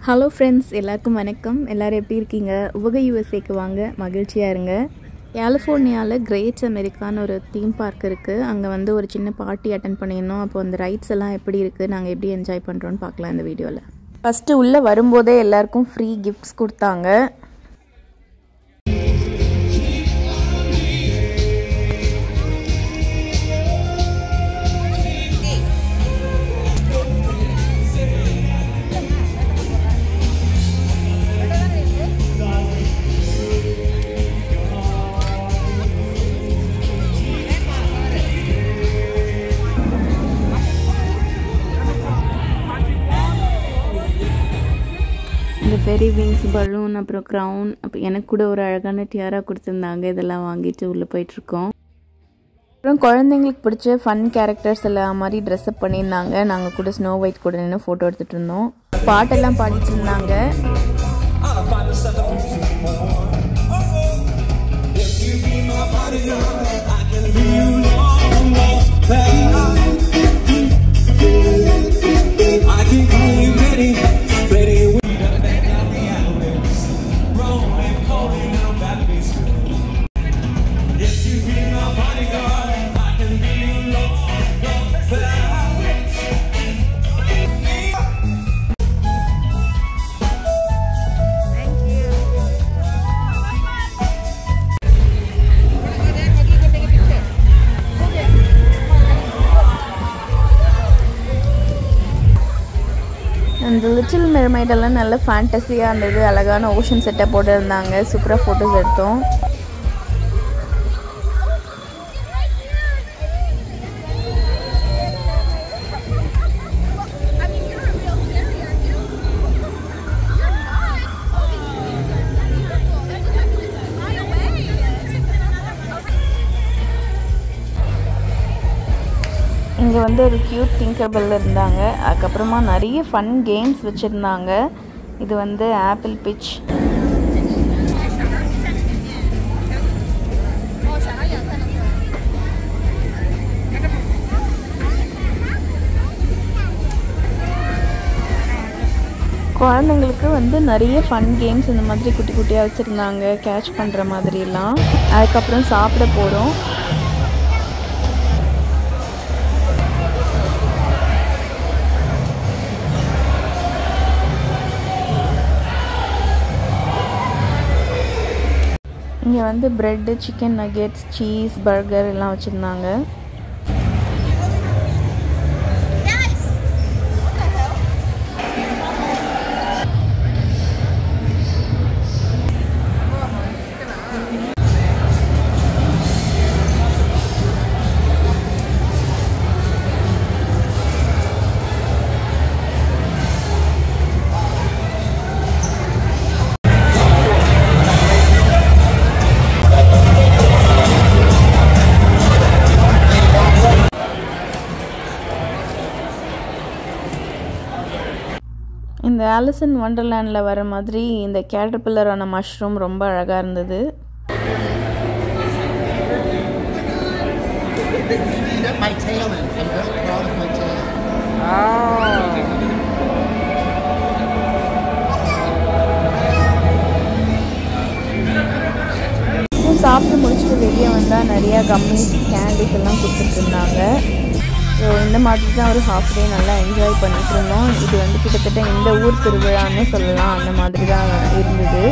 Hello friends, எல்லாருக்கும் வணக்கம். எல்லோரும் எப்படி இருக்கீங்க? உவகை யூஎஸ்ஏக்கு வாங்க, மகிழ்ச்சியாக இருங்க. கலிஃபோர்னியாவில் கிரேட் அமெரிக்கான்னு ஒரு தீம் பார்க் இருக்குது. அங்கே ஒரு சின்ன பார்ட்டி அட்டன் பண்ணியிருந்தோம். அப்போ அந்த ரைட்ஸ் எல்லாம் எப்படி இருக்குது, நாங்கள் எப்படி என்ஜாய் பண்ணுறோன்னு பார்க்கலாம் இந்த வீடியோவில். ஃபஸ்ட்டு உள்ளே வரும்போதே எல்லாருக்கும் ஃப்ரீ கிஃப்ட்ஸ் கொடுத்தாங்க. இந்த ஃபெரி விங்ஸ், பலூன், அப்புறம் க்ரௌன், அப்புறம் எனக்கு கூட ஒரு அழகான டியாரா கொடுத்துருந்தாங்க. இதெல்லாம் வாங்கிட்டு உள்ளே போயிட்டுருக்கோம். அப்புறம் குழந்தைங்களுக்கு பிடிச்ச ஃபன் கேரக்டர்ஸ் எல்லாம் மாதிரி ட்ரெஸ்அப் பண்ணியிருந்தாங்க. நாங்கள் கூட ஸ்னோ ஒயிட் கூட நின்று ஃபோட்டோ எடுத்துகிட்டு இருந்தோம். பாட்டெல்லாம் பாடிட்டு இருந்தாங்க. அந்த லிட்டில் மெர்மைடெல்லாம் நல்ல ஃபேண்டஸியாக இருந்தது. அழகான ஓஷன் செட்டப் போட்டு இருந்தாங்க. சூப்பராக ஃபோட்டோஸ் எடுத்தோம். இங்கே ஒரு க்யூட் டிங்கர்பெல் இருந்தாங்க. அதுக்கப்புறமா நிறைய ஃபன் கேம்ஸ் வச்சுருந்தாங்க. இது ஆப்பிள் பிச். குழந்தைங்களுக்கு நிறைய ஃபன் கேம்ஸ் இந்த மாதிரி குட்டி குட்டியாக வச்சுருந்தாங்க, கேட்ச் பண்ணுற மாதிரிலாம். அதுக்கப்புறம் சாப்பிட போகிறோம். இங்கே bread, chicken nuggets, cheese, burger எல்லாம் வச்சுருந்தாங்க. இந்த ஆலிஸ் இன் வண்டர்லேண்டில் வர மாதிரி இந்த கேட்டர்பில்லரான மஷ்ரூம் ரொம்ப அழகாக இருந்தது. சாப்பிட்டு முடிச்சுட்டு வெளியே வந்தால் நிறையா கம்மிஸ், கேண்டிஸ் எல்லாம் கொடுத்துட்டு இருந்தாங்க. ஸோ இந்த மாதிரி தான் ஒரு ஹாஃப் டே நல்லா என்ஜாய் பண்ணிட்டு இருந்தோம். இது கிட்டத்தட்ட இந்த ஊர் திருவிழான்னு சொல்லலாம், அந்த மாதிரி தான் இருந்தது.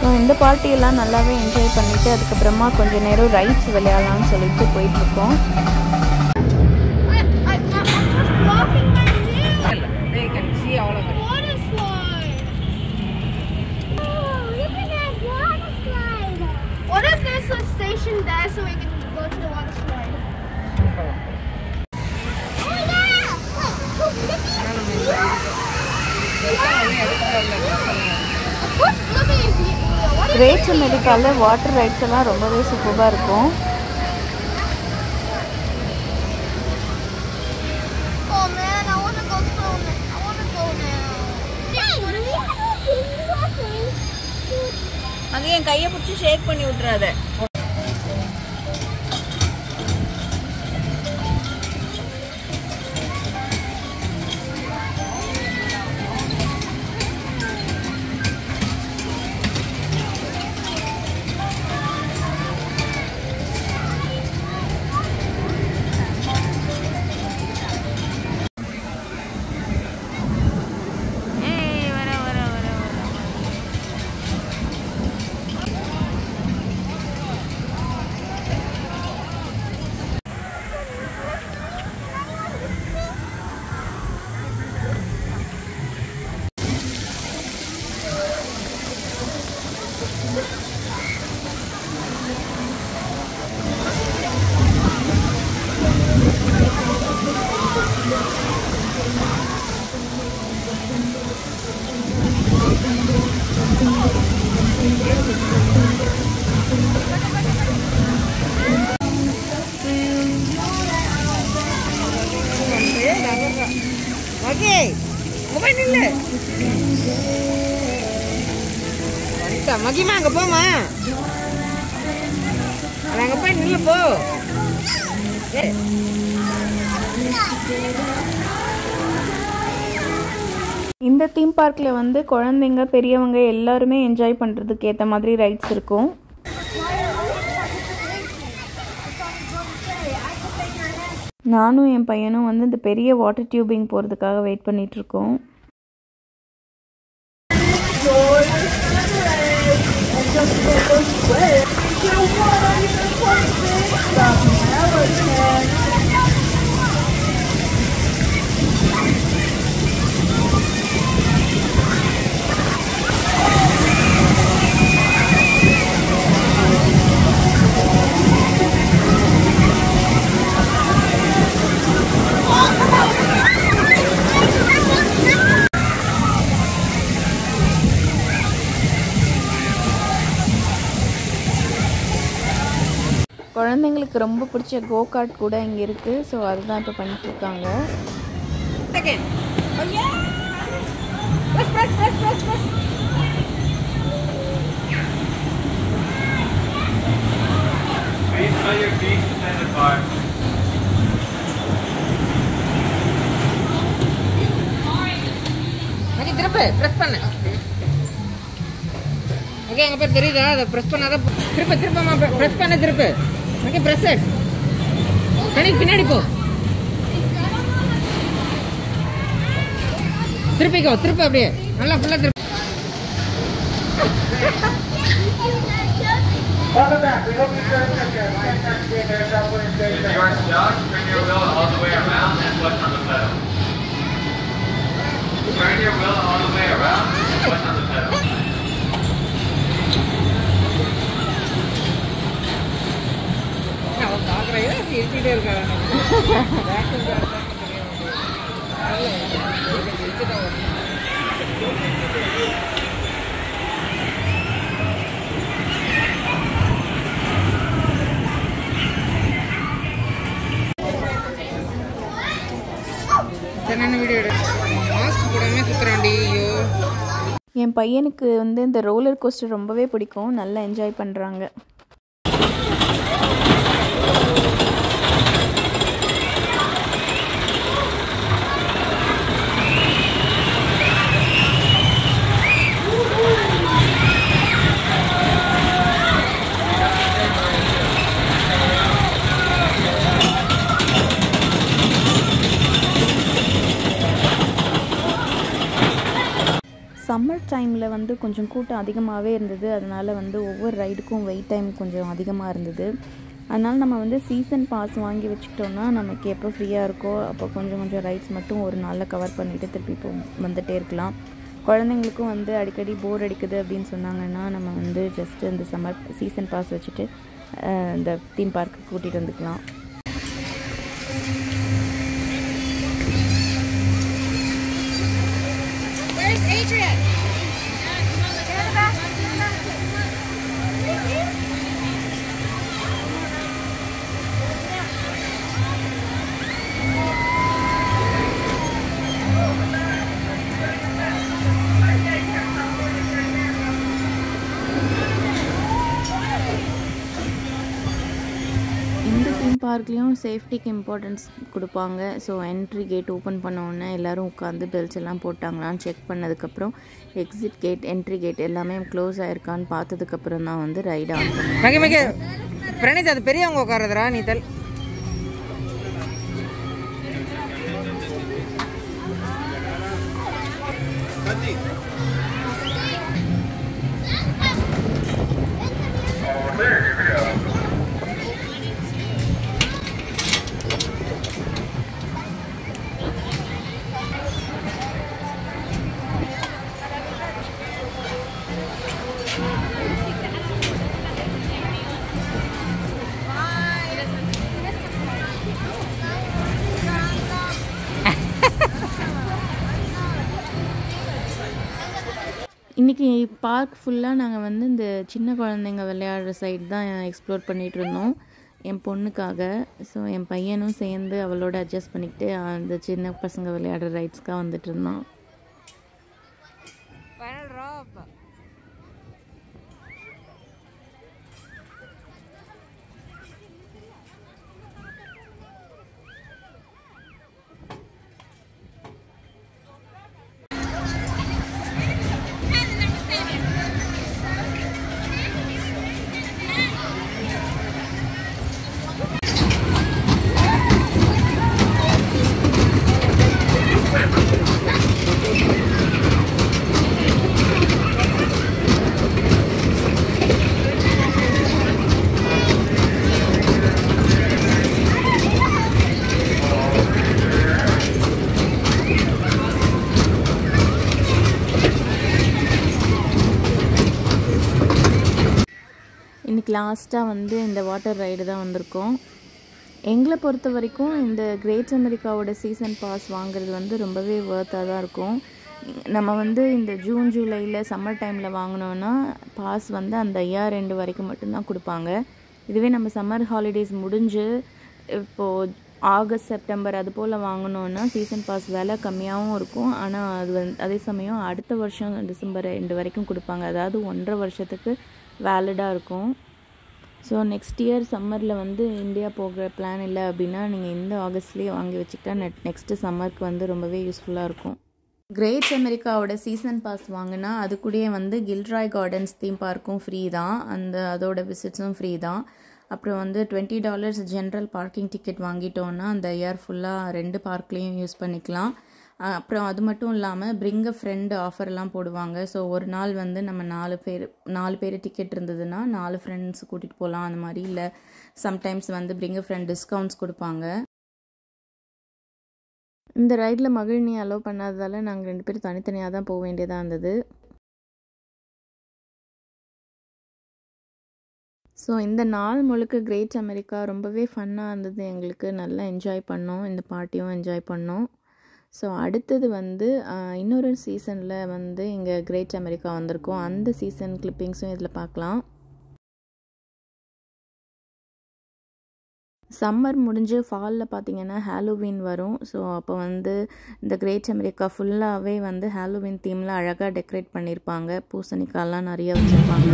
ஸோ இந்த பார்ட்டியெல்லாம் நல்லாவே என்ஜாய் பண்ணிவிட்டு அதுக்கப்புறமா கொஞ்சம் நேரம் ரைட்ஸ் விளையாடலாம்னு சொல்லிட்டு போயிட்டுருக்கோம். Station there so we can go to the water slide. Oh yeah! Great அமெரிக்காவில் வாட்டர் ரைட்ஸ் எல்லாம் ரொம்பவே சூப்பராக இருக்கும். Oh man, I want to go swimming. I want to go now. என் கையை பிடிச்சி ஷேக் பண்ணி விட்டுறாத. ஓகே மொபைல் இல்ல வந்துட்டா மகிமா அங்க போமா அங்க போய் நில்ல போ இந்த தீம் பார்க்கில் வந்து குழந்தைங்க பெரியவங்க எல்லாருமே என்ஜாய் பண்ணுறதுக்கு ஏற்ற மாதிரி ரைட்ஸ் இருக்கும். நானும் என் பையனும் வந்து இந்த பெரிய வாட்டர் டியூபிங் போகிறதுக்காக வெயிட் பண்ணிகிட்ருக்கோம். குழந்தைங்களுக்கு ரொம்ப பிடிச்ச கோ கார்ட் கூட இங்கே இருக்குது. ஸோ அதுதான் இப்போ பண்ணிட்டுருக்காங்க. திருப்ப பிரஸ் பண்ணு. ஓகே அங்கே பேர் தெரியுதா? அதை ப்ரெஸ் பண்ணாதான் திருப்ப திருப்பமா ப்ரெஸ் பண்ண திருப்பு. ஓகே ப்ரெஸ் கணிக்கு பின்னாடி போ. திருப்பிக்கோ திருப்ப அப்படியே நல்லா ஃபுல்லாக திருப்பி. Turn your wheel all the way around and push on the pedal. அவன் பார்க்குறையா இருக்கிட்டே இருக்காங்க. என்னென்ன வீடியோ எடு மாஸ்க் போடாமே சுற்றுறாண்டி. ஐயோ என் பையனுக்கு வந்து இந்த ரோலர் கோஸ்டர் ரொம்பவே பிடிக்கும். நல்லா என்ஜாய் பண்ணுறாங்க. சம்மர் டைமில் வந்து கொஞ்சம் கூட்டம் அதிகமாகவே இருந்தது. அதனால் வந்து ஒவ்வொரு ரைடுக்கும் வெயிட் டைம் கொஞ்சம் அதிகமாக இருந்தது. அதனால் நம்ம வந்து சீசன் பாஸ் வாங்கி வச்சுக்கிட்டோன்னா நமக்கு எப்போ ஃப்ரீயாக இருக்கோ அப்போ கொஞ்சம் கொஞ்சம் ரைட்ஸ் மட்டும் ஒரு நாளில் கவர் பண்ணிவிட்டு திருப்பி வந்துகிட்டே இருக்கலாம். குழந்தைங்களுக்கும் வந்து அடிக்கடி போர் அடிக்குது அப்படின்னு சொன்னாங்கன்னா நம்ம வந்து ஜஸ்ட்டு இந்த சம்மர் சீசன் பாஸ் வச்சுட்டு இந்த தீம் பார்க்கு கூட்டிகிட்டு வந்துக்கலாம். Where's Adrian? பார்க்லேயும் சேஃப்டிக்கு இம்பார்ட்டன்ஸ் கொடுப்பாங்க. ஸோ என்ட்ரி கேட் ஓப்பன் பண்ண உடனே எல்லோரும் உட்காந்து பெல்ஸ் எல்லாம் போட்டாங்களான்னு செக் பண்ணதுக்கப்புறம் எக்ஸிட் கேட், என்ட்ரி கேட் எல்லாமே க்ளோஸ் ஆகிருக்கான்னு பார்த்ததுக்கப்புறம் தான் வந்து ரைட் ஆன் பண்ணுவோம். பிரணீத், அது பெரியவங்க உட்காரதுரா நீத்தல். இன்றைக்கி பார்க் ஃபுல்லாக நாங்கள் வந்து இந்த சின்ன குழந்தைங்க விளையாடுற சைடு தான் எக்ஸ்ப்ளோர் பண்ணிகிட்டு இருந்தோம் என் பொண்ணுக்காக. ஸோ என் பையனும் சேர்ந்து அவளோட அட்ஜஸ்ட் பண்ணிக்கிட்டு அந்த சின்ன பசங்க விளையாடுற ரைட்ஸ்க்காக வந்துட்டு இருந்தான். இன்றைக்கி லாஸ்ட்டாக வந்து இந்த வாட்டர் ரைடு தான் வந்திருக்கோம். எங்களை பொறுத்த வரைக்கும் இந்த கிரேட் அமெரிக்காவோட சீசன் பாஸ் வாங்குறது வந்து ரொம்பவே ஒர்த்தாக தான் இருக்கும். நம்ம வந்து இந்த ஜூன் ஜூலையில் சம்மர் டைமில் வாங்கினோன்னா பாஸ் வந்து அந்த இயர் எண்டு வரைக்கும் மட்டும்தான் கொடுப்பாங்க. இதுவே நம்ம சம்மர் ஹாலிடேஸ் முடிஞ்சு இப்போது ஆகஸ்ட் செப்டம்பர் அது போல் வாங்கினோன்னா சீசன் பாஸ் விலை கம்மியாகவும் இருக்கும். ஆனால் அது வந்து அதே சமயம் அடுத்த வருஷம் டிசம்பர் எண்டு வரைக்கும் கொடுப்பாங்க. அதாவது 1.5 வருஷத்துக்கு வேலிடாக இருக்கும். ஸோ நெக்ஸ்ட் இயர் சம்மரில் வந்து இந்தியா போகிற பிளான் இல்லை அப்படின்னா நீங்கள் இந்த ஆகஸ்ட்லேயே வாங்கி வச்சுக்கிட்டா நெக்ஸ்ட்டு சம்மருக்கு வந்து ரொம்பவே யூஸ்ஃபுல்லாக இருக்கும். கிரேட் அமெரிக்காவோட சீசன் பாஸ் வாங்கினா அது கூடயே வந்து கில்ராய் கார்டன்ஸ் தீம் பார்க்கும் ஃப்ரீ தான், அதோட விசிட்ஸும் ஃப்ரீ தான். அப்புறம் வந்து $20 ஜென்ரல் பார்க்கிங் டிக்கெட் வாங்கிட்டோன்னா அந்த இயர் ஃபுல்லாக 2 பார்க்லேயும் யூஸ் பண்ணிக்கலாம். அப்புறம் அது மட்டும் இல்லாமல் பிரிங் அ ஃப்ரெண்டு ஆஃபர்லாம் போடுவாங்க. ஸோ ஒரு நாள் வந்து நம்ம 4 பேர் டிக்கெட் இருந்ததுன்னா 4 ஃப்ரெண்ட்ஸ் கூட்டிகிட்டு போகலாம் அந்த மாதிரி. இல்லை சம்டைம்ஸ் வந்து பிரிங் அ ஃப்ரெண்ட் டிஸ்கவுண்ட்ஸ் கொடுப்பாங்க. இந்த ரைடில் மகிழ்னி அலோவ் பண்ணாததால் நாங்கள் 2 பேரும் தனித்தனியாக தான் போக வேண்டியதாக இருந்தது. ஸோ இந்த நாள் முழுக்க கிரேட் அமெரிக்கா ரொம்பவே ஃபன்னாக இருந்தது எங்களுக்கு. நல்லா என்ஜாய் பண்ணோம், இந்த பார்ட்டியும் என்ஜாய் பண்ணோம். ஸோ அடுத்தது வந்து இன்னொரு சீசனில் வந்து இங்கே கிரேட் அமெரிக்கா வந்திருக்கோம். அந்த சீசன் கிளிப்பிங்ஸும் இதில் பார்க்கலாம். சம்மர் முடிஞ்சு ஃபாலில் பார்த்திங்கன்னா ஹாலோவீன் வரும். ஸோ அப்போ வந்து இந்த கிரேட் அமெரிக்கா ஃபுல்லாகவே வந்து ஹாலோவீன் தீமில் அழகாக டெக்கரேட் பண்ணியிருப்பாங்க. பூசணிக்காயெலாம் நிறைய வச்சுருப்பாங்க.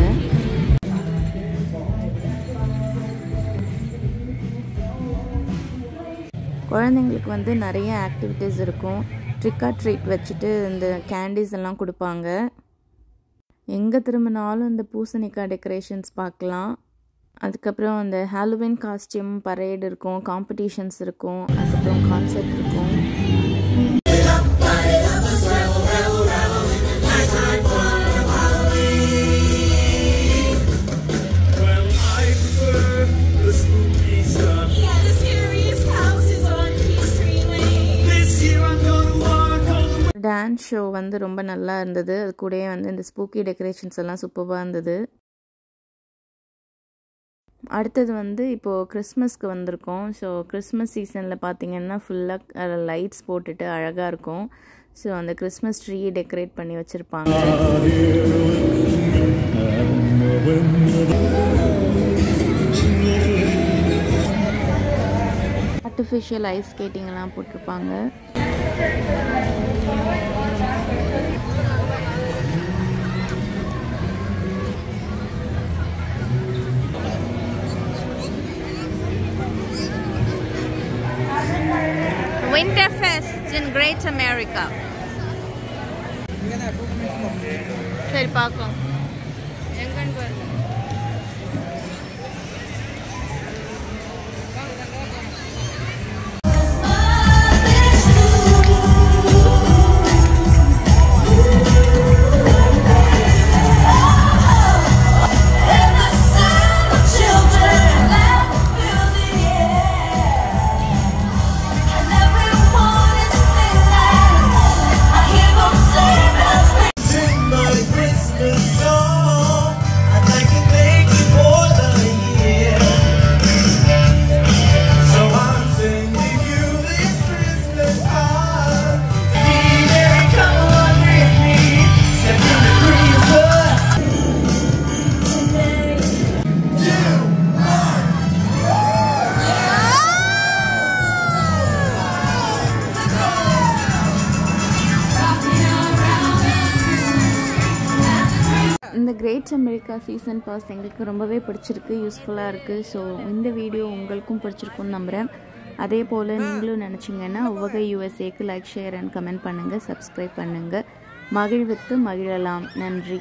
குழந்தைங்களுக்கு வந்து நிறைய ஆக்டிவிட்டீஸ் இருக்கும். ட்ரிக் ஆர் ட்ரீட் வச்சுட்டு இந்த கேண்டீஸ் எல்லாம் கொடுப்பாங்க. எங்கே திரும்பினாலும் இந்த பூசணிக்காய் டெக்கரேஷன்ஸ் பார்க்கலாம். அதுக்கப்புறம் அந்த ஹாலோவீன் காஸ்டியூம் பரேட் இருக்கும், காம்படிஷன்ஸ் இருக்கும், அதுக்கப்புறம் கான்சர்ட் இருக்கும். டான்ஸ் ஷோ வந்து ரொம்ப நல்லா இருந்தது. அது கூடயே வந்து இந்த ஸ்பூக்கி டெக்கரேஷன்ஸ் எல்லாம் சூப்பராக இருந்தது. அடுத்தது வந்து இப்போது கிறிஸ்மஸ்க்கு வந்திருக்கோம். ஸோ கிறிஸ்மஸ் சீசனில் பார்த்திங்கன்னா ஃபுல்லாக லைட்ஸ் போட்டுட்டு அழகாக இருக்கும். ஸோ அந்த கிறிஸ்மஸ் ட்ரீ டெக்கரேட் பண்ணி வச்சுருப்பாங்க. ஆர்டிஃபிஷியல் ஐஸ் ஸ்கேட்டிங் எல்லாம் போட்டிருப்பாங்க. Great America. சரி பார்க்கலாம் எங்கன்னு பாருங்க. இந்த கிரேட் அமெரிக்கா சீசன் பாஸ் எங்களுக்கு ரொம்பவே பிடிச்சிருக்கு, யூஸ்ஃபுல்லாக இருக்குது. ஸோ இந்த வீடியோ உங்களுக்கும் பிடிச்சிருக்குன்னு நம்புகிறேன். அதே போல் நீங்களும் நினச்சிங்கன்னா உவகை யூஎஸ்ஏக்கு லைக், ஷேர் அண்ட் கமெண்ட் பண்ணுங்கள், சப்ஸ்கிரைப் பண்ணுங்கள். மகிழ்வித்து மகிழலாம். நன்றி.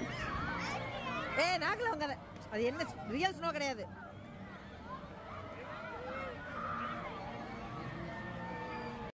அது என்ன ரியல் ஸ்னோ கிடையாது.